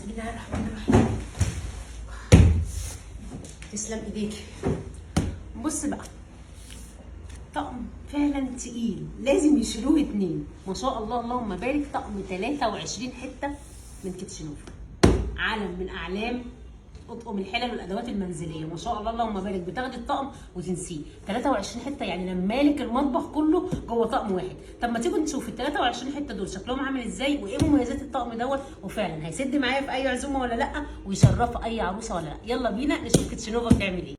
بسم الله الرحمن الرحيم. تسلم ايديكي. بص بقى، طقم فعلا تقيل، لازم يشيلوه 2. ما شاء الله اللهم بارك. طقم 23 حته من كيتشنوفا، علم من اعلام اطقم الحلل والادوات المنزليه. ما شاء الله اللهم بارك. بتاخدي الطقم وتنسيه. 23 حته يعني مالك المطبخ كله جوه طقم واحد. طب ما تيجوا نشوف ال 23 حته دول شكلهم عامل ازاي، وايه مميزات الطقم دوت، وفعلا هيسد معايا في اي عزومه ولا لا، ويشرف اي عروسه ولا لا. يلا بينا نشوف كيتشنوفا بتعمل ايه.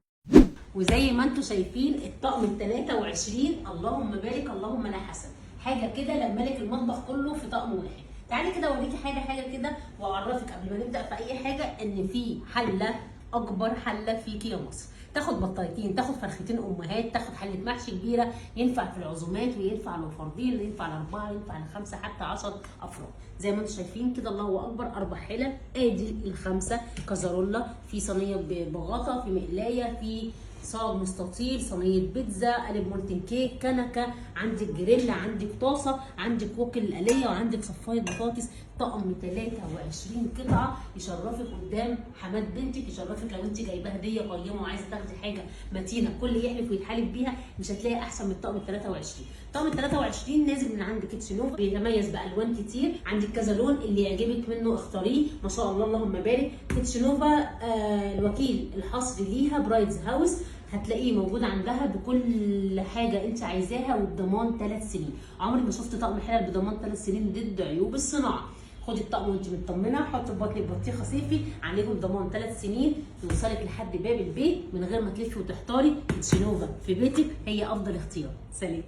وزي ما انتم شايفين الطقم ال 23 اللهم بارك اللهم لا حسن. حاجه كده لمالك المطبخ كله في طقم واحد. تعالي كده اوريكي حاجه كده واعرفك قبل ما نبدا في اي حاجه ان في حله، اكبر حله فيكي يا مصر. تاخد بطايتين، تاخد فرختين امهات، تاخد حله محشي كبيره، ينفع في العزومات وينفع لو فردين، ينفع ل4، ينفع ل5، حتى 10 افراد. زي ما انتم شايفين كده الله اكبر. 4 حلل، ادي ال5 كازارولا، في صينيه بغطا، في مقلايه، في صاج مستطيل، صينيه بيتزا، قالب مولتن كيك، كنكه، عندك جريل، عندك طاسه، عندك ووك الآلية، وعندك صفايه بطاطس. طقم 23 قطعه يشرفك قدام حماد بنتك، يشرفك لو انت جايبه هديه قيمه وعايزه تاخدي حاجه متينه كل يحلف ويتحالف بيها. مش هتلاقي احسن من الطقم ال 23. الطقم ال 23 نازل من عند كيتشنوفا، بيتميز بالوان كتير. عندك كذا لون، اللي يعجبك منه اختاريه. ما شاء الله اللهم بارك. كيتشنوفا الوكيل الحصري ليها برايتز هاوس، هتلاقيه موجود عندها بكل حاجه انت عايزاها، وبضمان 3 سنين. عمري ما شفت طقم حلل بضمان 3 سنين ضد عيوب الصناعه. خدي الطقم وانت مطمنه، حطي في بطنك بطيخه صيفي، عليكم ضمان 3 سنين، يوصلك لحد باب البيت من غير ما تلفي وتحتاري. كيتشنوفا في بيتك هي افضل اختيار. سلام.